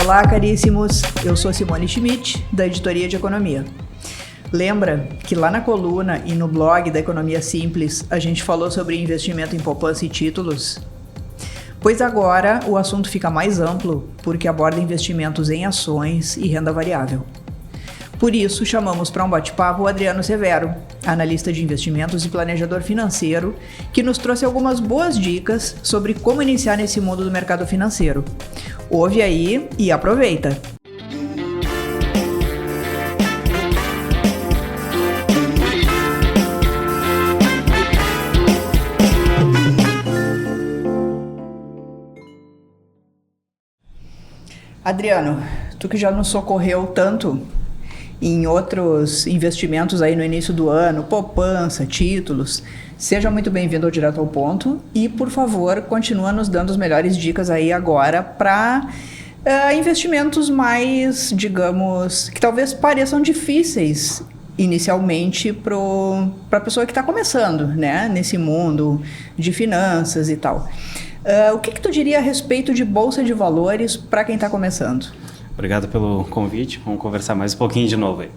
Olá, caríssimos! Eu sou Simone Schmidt, da Editoria de Economia. Lembra que lá na coluna e no blog da Economia Simples a gente falou sobre investimento em poupança e títulos? Pois agora o assunto fica mais amplo porque aborda investimentos em ações e renda variável. Por isso, chamamos para um bate-papo o Adriano Severo, analista de investimentos e planejador financeiro, que nos trouxe algumas boas dicas sobre como iniciar nesse mundo do mercado financeiro. Ouve aí e aproveita! Adriano, tu que já nos socorreu tanto em outros investimentos aí no início do ano, poupança, títulos, seja muito bem-vindo ao Direto ao Ponto e, por favor, continua nos dando as melhores dicas aí agora para investimentos mais, digamos, que talvez pareçam difíceis inicialmente para a pessoa que está começando, né, nesse mundo de finanças e tal. O que tu diria a respeito de bolsa de valores para quem está começando? Obrigado pelo convite, vamos conversar mais um pouquinho de novo aí.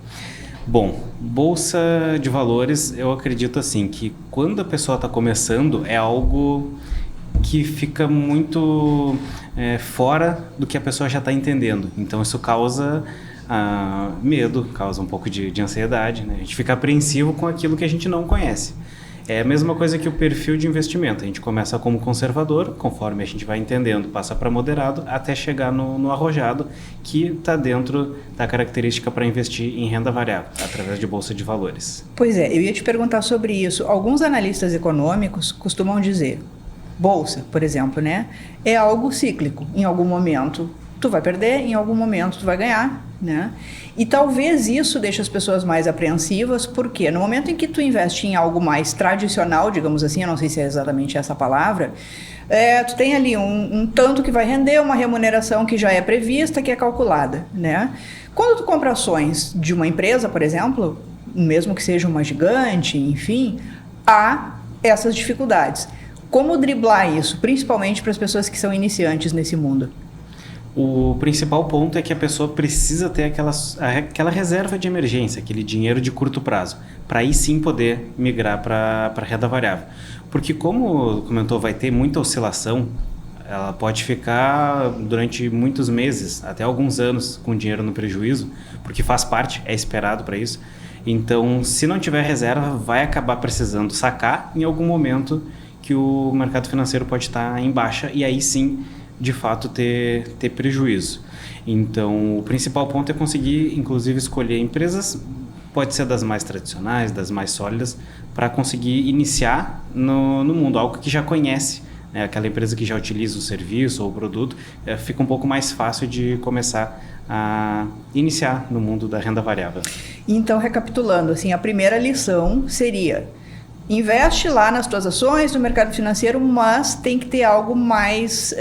Bom, bolsa de valores, eu acredito assim, que quando a pessoa está começando é algo que fica muito fora do que a pessoa já está entendendo. Então isso causa medo, causa um pouco de ansiedade, né? A gente fica apreensivo com aquilo que a gente não conhece. É a mesma coisa que o perfil de investimento. A gente começa como conservador, conforme a gente vai entendendo, passa para moderado, até chegar no arrojado, que está dentro da característica para investir em renda variável, através de bolsa de valores. Pois é, eu ia te perguntar sobre isso. Alguns analistas econômicos costumam dizer, bolsa, por exemplo, né, é algo cíclico. Em algum momento tu vai perder, em algum momento tu vai ganhar, né? E talvez isso deixe as pessoas mais apreensivas, porque no momento em que tu investe em algo mais tradicional, digamos assim, eu não sei se é exatamente essa palavra, tu tem ali um tanto que vai render, uma remuneração que já é prevista, que é calculada, né? Quando tu compra ações de uma empresa, por exemplo, mesmo que seja uma gigante, enfim, há essas dificuldades. Como driblar isso, principalmente para as pessoas que são iniciantes nesse mundo? O principal ponto é que a pessoa precisa ter aquela reserva de emergência, aquele dinheiro de curto prazo, para aí sim poder migrar para a renda variável. Porque como comentou, vai ter muita oscilação, ela pode ficar durante muitos meses, até alguns anos, com dinheiro no prejuízo, porque faz parte, é esperado para isso. Então, se não tiver reserva, vai acabar precisando sacar em algum momento que o mercado financeiro pode estar em baixa e aí sim de fato ter prejuízo. Então o principal ponto é conseguir inclusive escolher empresas, pode ser das mais tradicionais, das mais sólidas, para conseguir iniciar no mundo, algo que já conhece, né? Aquela empresa que já utiliza o serviço ou o produto, fica um pouco mais fácil de começar a iniciar no mundo da renda variável. Então, recapitulando, assim, a primeira lição seria: investe lá nas tuas ações no mercado financeiro, mas tem que ter algo mais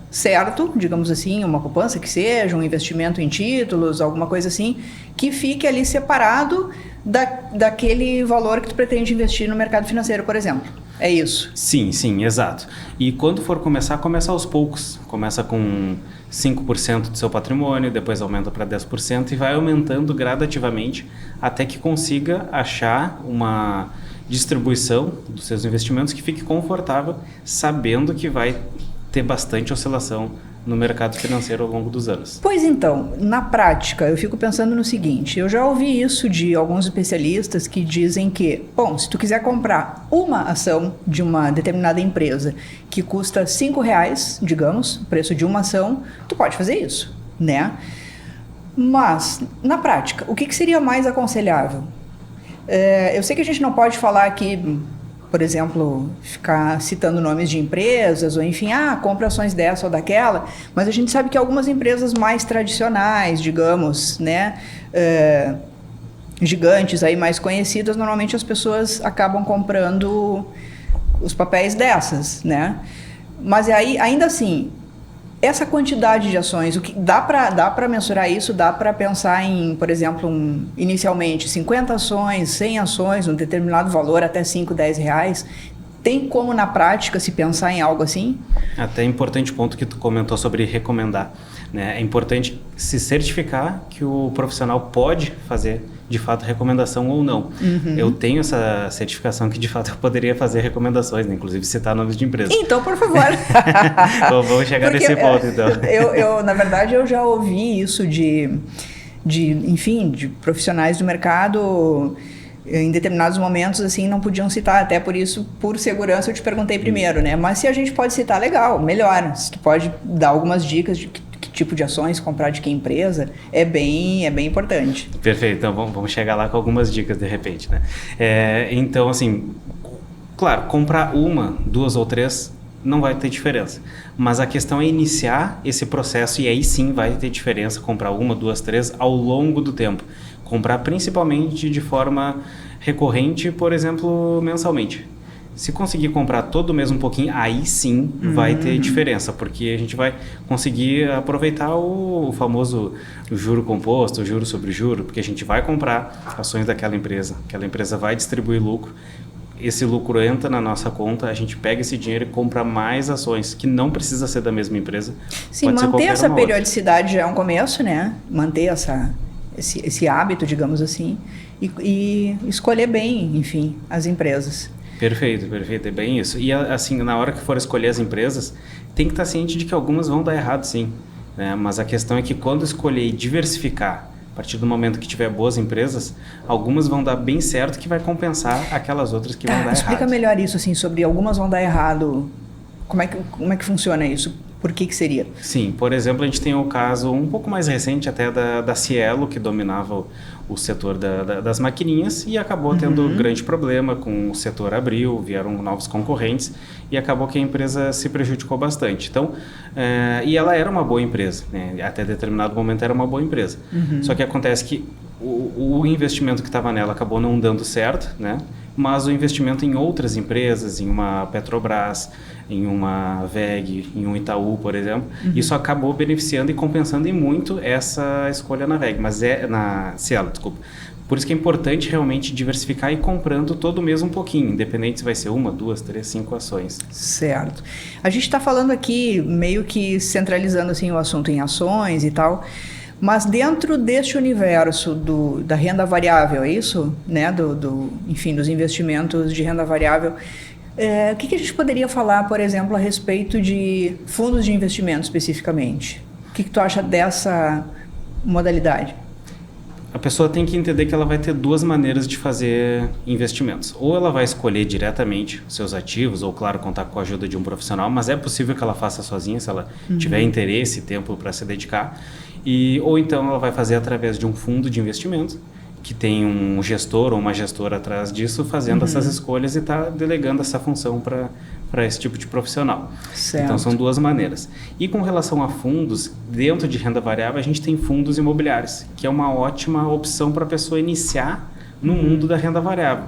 certo, digamos assim, uma poupança que seja, um investimento em títulos, alguma coisa assim, que fique ali separado daquele valor que tu pretende investir no mercado financeiro, por exemplo. É isso? Sim, exato. E quando for começa aos poucos. Começa com 5% do seu patrimônio, depois aumenta para 10% e vai aumentando gradativamente até que consiga achar uma distribuição dos seus investimentos que fique confortável, sabendo que vai ter bastante oscilação no mercado financeiro ao longo dos anos. Pois então, na prática, eu fico pensando no seguinte, eu já ouvi isso de alguns especialistas que dizem que, bom, se tu quiser comprar uma ação de uma determinada empresa que custa R$5, digamos, o preço de uma ação, tu pode fazer isso, né? Mas, na prática, o que seria mais aconselhável? Eu sei que a gente não pode falar aqui, por exemplo, ficar citando nomes de empresas ou enfim, compra ações dessa ou daquela, mas a gente sabe que algumas empresas mais tradicionais, digamos, né, gigantes aí mais conhecidas, normalmente as pessoas acabam comprando os papéis dessas, né? Mas aí, ainda assim, essa quantidade de ações, o que dá para mensurar isso? Dá para pensar em, por exemplo, inicialmente 50 ações, 100 ações, um determinado valor, até 5, 10 reais. Tem como na prática se pensar em algo assim? Até importante ponto que tu comentou sobre recomendar. né? É importante se certificar que o profissional pode fazer, de fato, recomendação ou não. Eu tenho essa certificação que, de fato, eu poderia fazer recomendações, né? Inclusive citar nomes de empresas. Então, por favor. Vamos chegar nesse ponto, então. Na verdade, eu já ouvi isso enfim, de profissionais do mercado. Em determinados momentos, assim, não podiam citar, até por isso, por segurança, eu te perguntei primeiro, né? Mas se a gente pode citar, legal, melhor. Se tu pode dar algumas dicas de que tipo de ações comprar de que empresa, é bem importante. Perfeito, então vamos chegar lá com algumas dicas de repente, né? Então, assim, claro, comprar uma, duas ou três não vai ter diferença, mas a questão é iniciar esse processo e aí sim vai ter diferença comprar uma, duas, três ao longo do tempo. Comprar principalmente de forma recorrente, por exemplo, mensalmente. Se conseguir comprar todo mês um pouquinho, aí sim vai ter diferença, porque a gente vai conseguir aproveitar o famoso juro composto, o juro sobre juro, porque a gente vai comprar ações daquela empresa, aquela empresa vai distribuir lucro, esse lucro entra na nossa conta, a gente pega esse dinheiro e compra mais ações, que não precisa ser da mesma empresa. Sim, manter essa periodicidade já é um começo, né? Manter esse hábito, digamos assim, e escolher bem, enfim, as empresas. Perfeito, é bem isso. E assim, na hora que for escolher as empresas, tem que estar ciente de que algumas vão dar errado sim, né? Mas a questão é que quando escolher e diversificar, a partir do momento que tiver boas empresas, algumas vão dar bem certo que vai compensar aquelas outras que vão dar errado. Explica melhor isso, assim, sobre algumas vão dar errado. Como é que funciona isso? Por que seria? Sim, por exemplo, a gente tem o caso um pouco mais recente até da Cielo, que dominava o setor das maquininhas e acabou tendo grande problema com o setor abril, vieram novos concorrentes e acabou que a empresa se prejudicou bastante. Então, e ela era uma boa empresa, né? Até determinado momento era uma boa empresa. Só que acontece que o investimento que estava nela acabou não dando certo, né? Mas o investimento em outras empresas, em uma Petrobras, em uma WEG, em um Itaú, por exemplo, isso acabou beneficiando e compensando em muito essa escolha na WEG, mas na Cielo, desculpa. Por isso que é importante realmente diversificar e ir comprando todo mês um pouquinho, independente se vai ser uma, duas, três, 5 ações. Certo. A gente está falando aqui meio que centralizando assim, o assunto em ações e tal, mas dentro deste universo da renda variável, é isso? Né? Enfim, dos investimentos de renda variável, o que a gente poderia falar, por exemplo, a respeito de fundos de investimento especificamente? O que tu acha dessa modalidade? A pessoa tem que entender que ela vai ter duas maneiras de fazer investimentos. Ou ela vai escolher diretamente os seus ativos, ou, claro, contar com a ajuda de um profissional, mas é possível que ela faça sozinha, se ela tiver interesse e tempo para se dedicar. Ou então ela vai fazer através de um fundo de investimento, que tem um gestor ou uma gestora atrás disso, fazendo essas escolhas e está delegando essa função para esse tipo de profissional. Certo. Então, são duas maneiras. E com relação a fundos, dentro de renda variável, a gente tem fundos imobiliários, que é uma ótima opção para a pessoa iniciar no mundo da renda variável,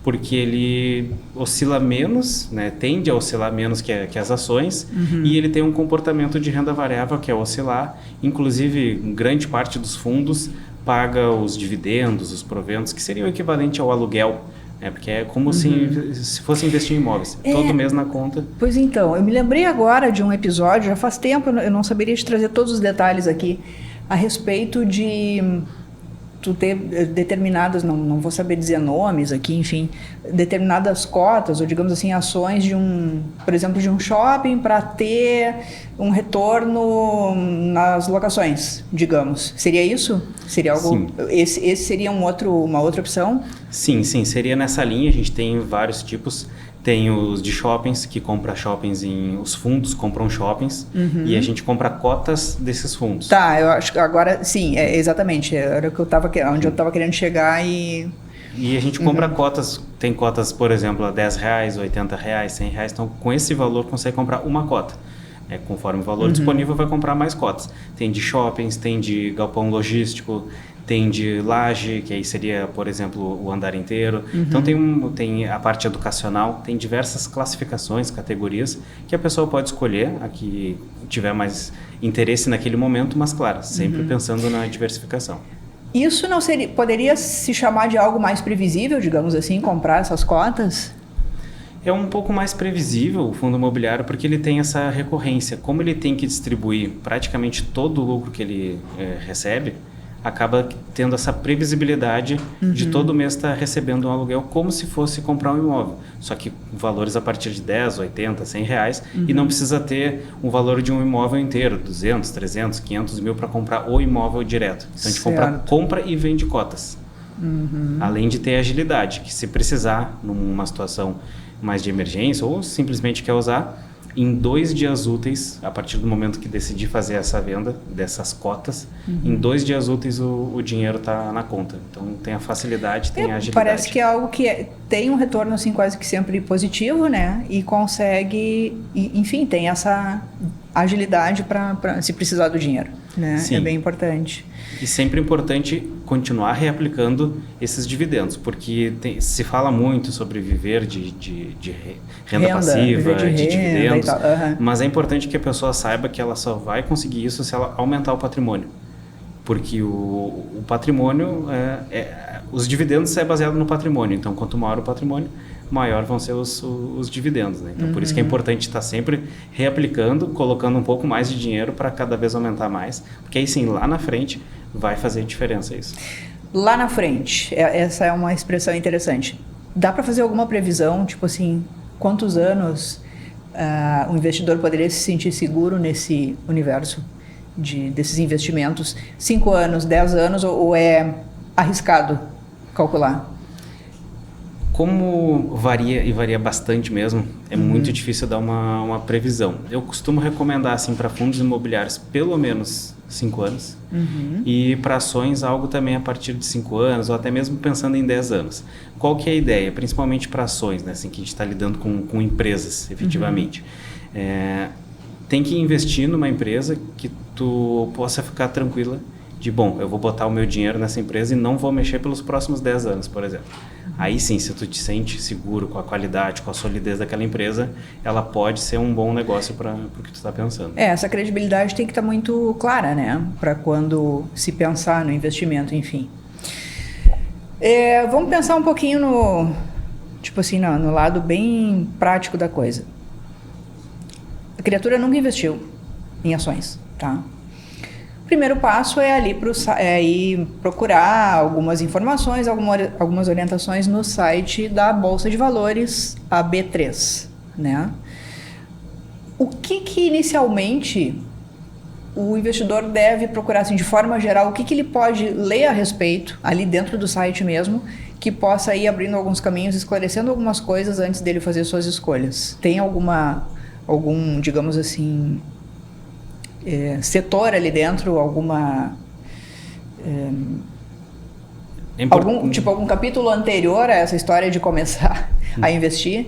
porque ele oscila menos, né, tende a oscilar menos que as ações, e ele tem um comportamento de renda variável que é oscilar. Inclusive, grande parte dos fundos paga os dividendos, os proventos, que seria o equivalente ao aluguel, né? Porque é como se fosse investir em imóveis, todo mês na conta. Pois então, eu me lembrei agora de um episódio, já faz tempo, eu não saberia te trazer todos os detalhes aqui, a respeito de tu ter determinadas, não vou saber dizer nomes aqui, enfim, determinadas cotas, ou digamos assim, ações de por exemplo, de um shopping para ter um retorno nas locações, digamos. Seria isso? Seria algo? Sim. Esse seria uma outra opção? Sim, seria nessa linha. A gente tem vários tipos. Tem os de shoppings, que compra shoppings os fundos compram shoppings e a gente compra cotas desses fundos. Tá, eu acho que agora, sim, exatamente, era o que onde eu estava querendo chegar e a gente compra cotas, tem cotas, por exemplo, a R$10, R$80, R$100, então com esse valor consegue comprar uma cota. Conforme o valor disponível, vai comprar mais cotas. Tem de shoppings, tem de galpão logístico, tem de laje, que aí seria, por exemplo, o andar inteiro. Então tem a parte educacional, tem diversas classificações, categorias, que a pessoa pode escolher, a que tiver mais interesse naquele momento, mas claro, sempre pensando na diversificação. Isso não poderia se chamar de algo mais previsível, digamos assim, comprar essas cotas? É um pouco mais previsível o fundo imobiliário porque ele tem essa recorrência. Como ele tem que distribuir praticamente todo o lucro que ele recebe, acaba tendo essa previsibilidade de todo mês estar recebendo um aluguel como se fosse comprar um imóvel. Só que valores a partir de 10, 80, 100 reais e não precisa ter o valor de um imóvel inteiro, 200, 300, 500 mil para comprar o imóvel direto. Então a gente compra e vende cotas. Além de ter agilidade, que se precisar numa situação mais de emergência ou simplesmente quer usar, em 2 dias úteis, a partir do momento que decidir fazer essa venda dessas cotas, em 2 dias úteis o dinheiro está na conta. Então tem a facilidade, tem a agilidade. Parece que é algo que tem um retorno assim quase que sempre positivo, né? E consegue, enfim, tem essa agilidade para se precisar do dinheiro, né? Sim. É bem importante. E sempre importante continuar reaplicando esses dividendos, porque se fala muito sobre viver de renda passiva, de dividendos, mas é importante que a pessoa saiba que ela só vai conseguir isso se ela aumentar o patrimônio. Porque o patrimônio, os dividendos é baseado no patrimônio, então quanto maior o patrimônio, maior vão ser os dividendos, né? Então por isso que é importante estar sempre reaplicando, colocando um pouco mais de dinheiro para cada vez aumentar mais, porque aí sim, lá na frente vai fazer diferença isso. Lá na frente, essa é uma expressão interessante. Dá para fazer alguma previsão, tipo assim, quantos anos o investidor poderia se sentir seguro nesse universo desses investimentos? 5 anos, 10 anos, ou é arriscado calcular? Como varia, e varia bastante mesmo, é muito difícil dar uma previsão. Eu costumo recomendar assim, para fundos imobiliários pelo menos 5 anos e para ações algo também a partir de 5 anos ou até mesmo pensando em 10 anos. Qual que é a ideia? Principalmente para ações, né? Assim, que a gente está lidando com empresas, efetivamente. Tem que investir numa empresa que tu possa ficar tranquila de, bom, eu vou botar o meu dinheiro nessa empresa e não vou mexer pelos próximos 10 anos, por exemplo. Aí sim, se tu te sente seguro com a qualidade, com a solidez daquela empresa, ela pode ser um bom negócio para o que tu está pensando. Essa credibilidade tem que estar muito clara, né? Para quando se pensar no investimento, enfim. Vamos pensar um pouquinho no lado bem prático da coisa. A criatura nunca investiu em ações, tá? O primeiro passo é ali ir procurar algumas informações, algumas orientações no site da Bolsa de Valores, a B3, né? O que inicialmente o investidor deve procurar, assim, de forma geral, o que ele pode ler a respeito, ali dentro do site mesmo, que possa ir abrindo alguns caminhos, esclarecendo algumas coisas antes dele fazer suas escolhas? Tem algum, digamos assim, setor ali dentro, algum capítulo anterior a essa história de começar a investir?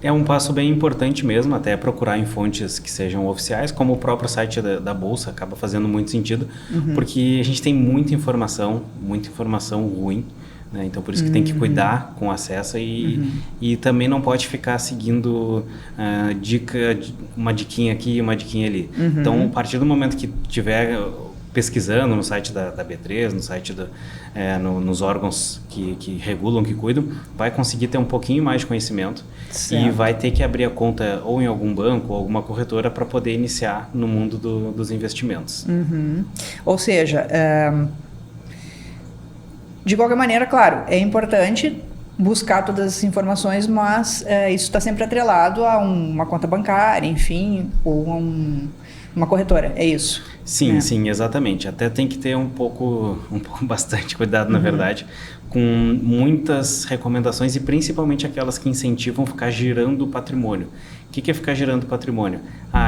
É um passo bem importante mesmo, até procurar em fontes que sejam oficiais, como o próprio site da Bolsa acaba fazendo muito sentido, porque a gente tem muita informação ruim, né? Então por isso que tem que cuidar com o acesso e também não pode ficar seguindo uma diquinha aqui e uma diquinha ali. Então a partir do momento que tiver pesquisando no site da B3, no site nos órgãos que regulam, que cuidam, vai conseguir ter um pouquinho mais de conhecimento. Certo. E vai ter que abrir a conta ou em algum banco ou alguma corretora para poder iniciar no mundo dos investimentos. Ou seja, de qualquer maneira, claro, é importante buscar todas as informações, mas isso está sempre atrelado a uma conta bancária, enfim, ou a uma corretora, é isso? Sim, sim, exatamente. Até tem que ter bastante cuidado, na verdade, com muitas recomendações e principalmente aquelas que incentivam ficar girando o patrimônio. O que é ficar girando o patrimônio?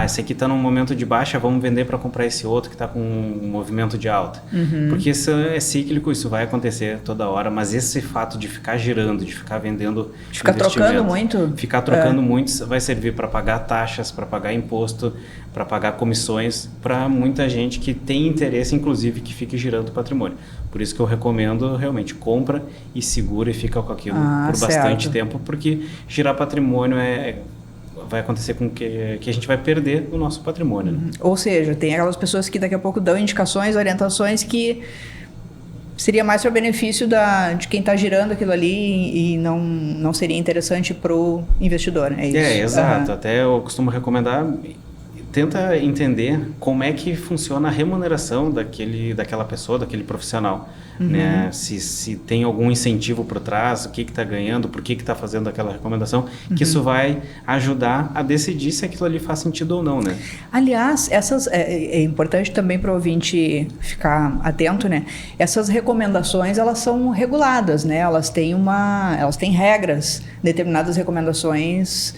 Esse aqui está num momento de baixa, vamos vender para comprar esse outro que está com um movimento de alta. Porque isso é cíclico, isso vai acontecer toda hora, mas esse fato de ficar girando, de ficar vendendo... De ficar trocando muito? Ficar trocando muito vai servir para pagar taxas, para pagar imposto, para pagar comissões, para muita gente que tem interesse, inclusive, que fique girando o patrimônio. Por isso que eu recomendo realmente compra e segura e fica com aquilo por bastante tempo, porque girar patrimônio vai acontecer com que a gente vai perder o nosso patrimônio. Né? Ou seja, tem aquelas pessoas que daqui a pouco dão indicações, orientações que seria mais para benefício de quem está girando aquilo ali e não seria interessante para o investidor, é isso? Exato. Até eu costumo recomendar, tenta entender como é que funciona a remuneração daquela pessoa, daquele profissional. Né? Se tem algum incentivo por trás, o que está ganhando, por que está fazendo aquela recomendação, que isso vai ajudar a decidir se aquilo ali faz sentido ou não, né? Aliás, é importante também para o ouvinte ficar atento, né? Essas recomendações, elas são reguladas, né? Elas têm regras, determinadas recomendações.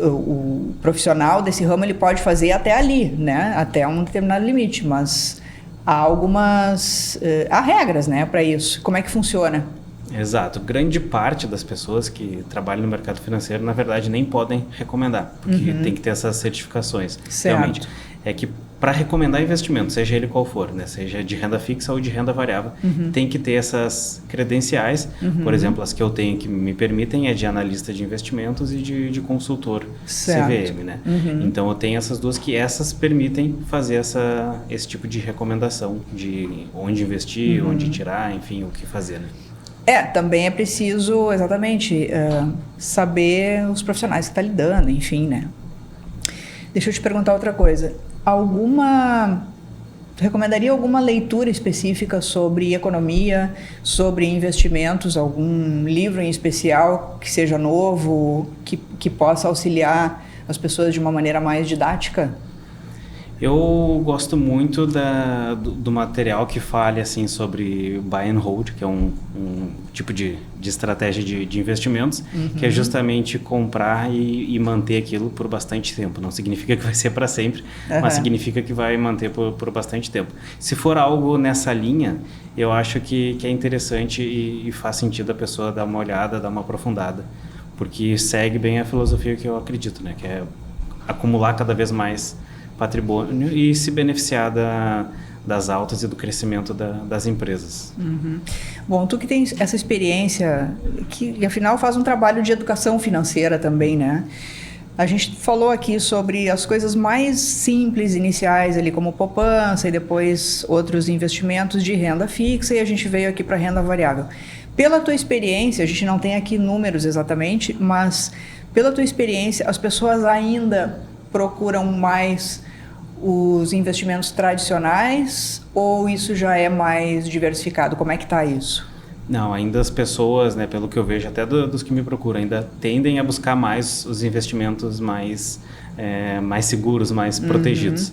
O profissional desse ramo ele pode fazer até ali, né? Até um determinado limite, mas há regras, né, para isso. Como é que funciona? Exato. Grande parte das pessoas que trabalham no mercado financeiro, na verdade, nem podem recomendar, porque tem que ter essas certificações. Certo. Realmente. É que para recomendar investimento, seja ele qual for, né, seja de renda fixa ou de renda variável, tem que ter essas credenciais. Por exemplo, as que eu tenho que me permitem é de analista de investimentos e de consultor CVM, né? Então eu tenho essas duas que essas permitem fazer esse tipo de recomendação de onde investir, onde tirar, enfim, o que fazer, né? Também é preciso, exatamente, saber os profissionais que está lidando, enfim, né? Deixa eu te perguntar outra coisa. Recomendaria alguma leitura específica sobre economia, sobre investimentos, algum livro em especial que seja novo, que possa auxiliar as pessoas de uma maneira mais didática? Eu gosto muito do material que fale assim, sobre buy and hold, que é um tipo de estratégia de investimentos, que é justamente comprar e manter aquilo por bastante tempo. Não significa que vai ser para sempre, mas significa que vai manter por bastante tempo. Se for algo nessa linha, eu acho que é interessante e faz sentido a pessoa dar uma olhada, dar uma aprofundada, porque segue bem a filosofia que eu acredito, né? Que é acumular cada vez mais patrimônio e se beneficiar das altas e do crescimento das empresas. Bom, tu que tem essa experiência, que afinal faz um trabalho de educação financeira também, né? A gente falou aqui sobre as coisas mais simples, iniciais, ali como poupança e depois outros investimentos de renda fixa, e a gente veio aqui para renda variável. Pela tua experiência, a gente não tem aqui números exatamente, mas pela tua experiência, as pessoas ainda procuram mais os investimentos tradicionais ou isso já é mais diversificado? Como é que está isso? Não, ainda as pessoas, né, pelo que eu vejo até dos que me procuram, ainda tendem a buscar mais os investimentos mais seguros, mais protegidos.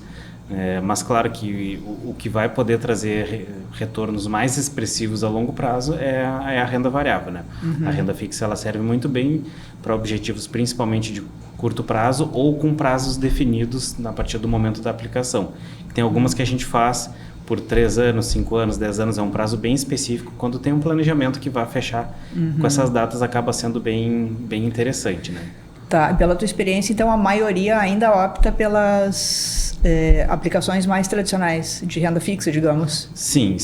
Mas claro que o que vai poder trazer retornos mais expressivos a longo prazo é a renda variável, né? A renda fixa ela serve muito bem para objetivos principalmente de curto prazo ou com prazos definidos a partir do momento da aplicação. Tem algumas que a gente faz por 3 anos, 5 anos, 10 anos, é um prazo bem específico. Quando tem um planejamento que vai fechar com essas datas, acaba sendo bem interessante, né? Tá, pela tua experiência, então a maioria ainda opta pelas aplicações mais tradicionais de renda fixa, digamos? Sim.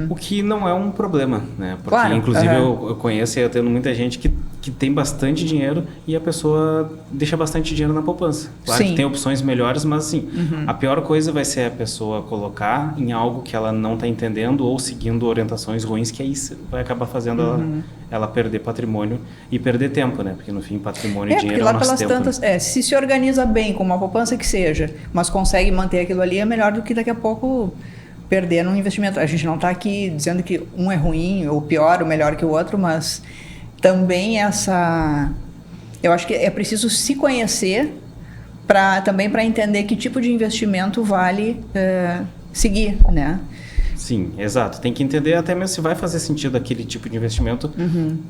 O que não é um problema, né? Porque, claro, inclusive, eu conheço e eu tenho muita gente que tem bastante dinheiro e a pessoa deixa bastante dinheiro na poupança. Claro que tem opções melhores, mas assim, a pior coisa vai ser a pessoa colocar em algo que ela não está entendendo ou seguindo orientações ruins, que aí vai acabar fazendo ela perder patrimônio e perder tempo, né? Porque no fim, patrimônio e dinheiro é o nosso tempo. Tantas, se organiza bem com uma poupança que seja, mas consegue manter aquilo ali, é melhor do que daqui a pouco perder num investimento. A gente não está aqui dizendo que um é ruim ou pior ou melhor que o outro, mas também eu acho que é preciso se conhecer também para entender que tipo de investimento vale seguir, né? Sim, exato. Tem que entender até mesmo se vai fazer sentido aquele tipo de investimento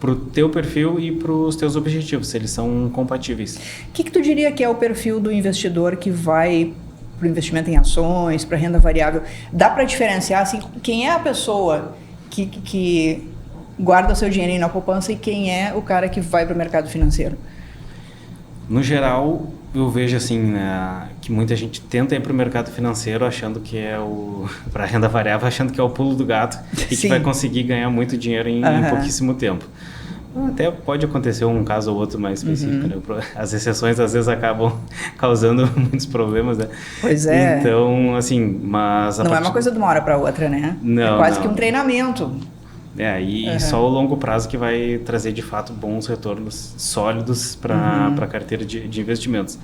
para o teu perfil e para os teus objetivos, se eles são compatíveis. O que tu diria que é o perfil do investidor que vai para o investimento em ações, para renda variável? Dá para diferenciar assim, quem é a pessoa que guarda o seu dinheirinho na poupança e quem é o cara que vai para o mercado financeiro? No geral, eu vejo assim, né, que muita gente tenta ir para o mercado financeiro achando que é para renda variável, achando que é o pulo do gato e que vai conseguir ganhar muito dinheiro em pouquíssimo tempo. Até pode acontecer um caso ou outro mais específico, né? As exceções às vezes acabam causando muitos problemas, né? Pois é. Então, assim, mas... Não é uma coisa de uma hora para outra, né? Não, é quase não. que um treinamento. E só o longo prazo que vai trazer, de fato, bons retornos sólidos para a carteira de investimentos.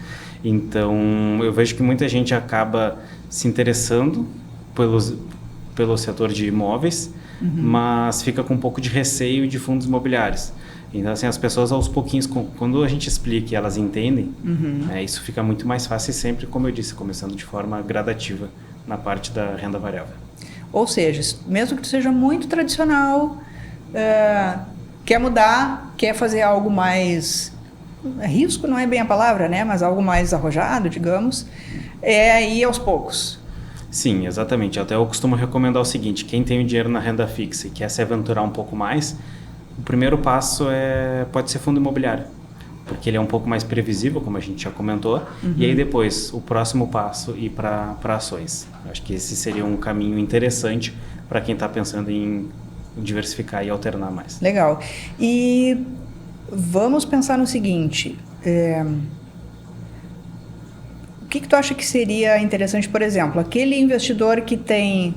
Então, eu vejo que muita gente acaba se interessando pelo setor de imóveis, mas fica com um pouco de receio de fundos imobiliários. Então, assim, as pessoas aos pouquinhos, quando a gente explica e elas entendem, isso fica muito mais fácil e sempre, como eu disse, começando de forma gradativa na parte da renda variável. Ou seja, mesmo que tu seja muito tradicional, quer mudar, quer fazer algo mais... risco não é bem a palavra, né? Mas algo mais arrojado, digamos, é ir aos poucos. Sim, exatamente. Até eu costumo recomendar o seguinte: quem tem o dinheiro na renda fixa e quer se aventurar um pouco mais, o primeiro passo pode ser fundo imobiliário, porque ele é um pouco mais previsível, como a gente já comentou, e aí depois o próximo passo ir para ações. Acho que esse seria um caminho interessante para quem está pensando em diversificar e alternar mais. Legal. E vamos pensar no seguinte... O que tu acha que seria interessante, por exemplo, aquele investidor que tem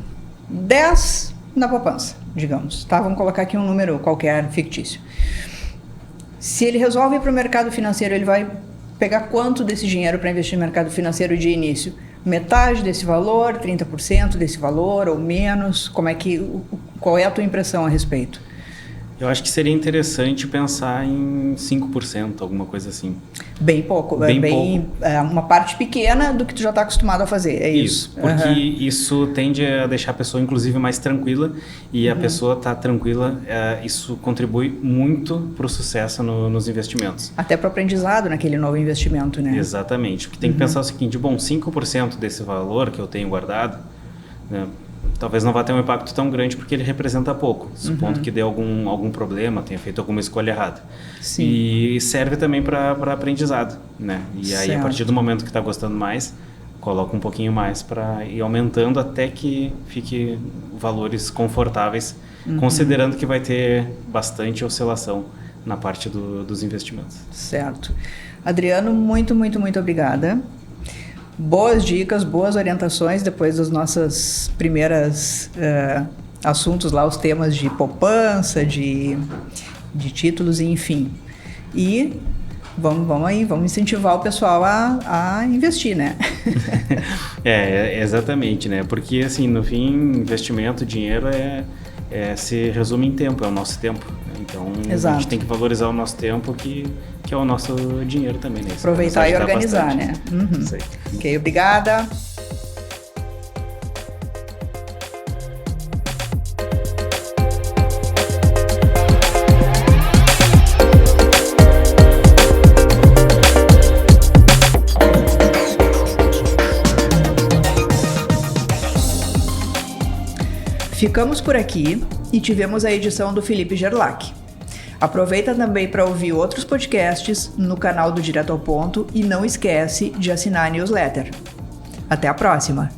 10 na poupança, digamos, tá? Vamos colocar aqui um número qualquer fictício. Se ele resolve ir para o mercado financeiro, ele vai pegar quanto desse dinheiro para investir no mercado financeiro de início? Metade desse valor, 30% desse valor ou menos? Qual é a tua impressão a respeito? Eu acho que seria interessante pensar em 5%, alguma coisa assim. Bem pouco. Uma parte pequena do que tu já está acostumado a fazer, é isso? Porque isso tende a deixar a pessoa, inclusive, mais tranquila. E a pessoa está tranquila, isso contribui muito para o sucesso nos investimentos. Até para o aprendizado naquele novo investimento, né? Exatamente. Porque tem que pensar o seguinte: bom, 5% desse valor que eu tenho guardado, né, talvez não vá ter um impacto tão grande porque ele representa pouco, supondo que dê algum problema, tenha feito alguma escolha errada. Sim. E serve também para aprendizado, né? E aí, a partir do momento que está gostando mais, coloca um pouquinho mais para ir aumentando até que fique valores confortáveis, considerando que vai ter bastante oscilação na parte dos investimentos. Certo. Adriano, muito, muito, muito obrigada. Boas dicas, boas orientações depois das nossas primeiras assuntos lá, os temas de poupança, de títulos, enfim. E vamos incentivar o pessoal a investir, né? Exatamente, né? Porque, assim, no fim, investimento, dinheiro se resume em tempo, é o nosso tempo. Então, Exato. A gente tem que valorizar o nosso tempo, que é o nosso dinheiro também, né? Aproveitar e organizar, bastante, né? Isso aí. Ok, obrigada. Ficamos por aqui e tivemos a edição do Felipe Gerlach. Aproveita também para ouvir outros podcasts no canal do Direto ao Ponto e não esquece de assinar a newsletter. Até a próxima!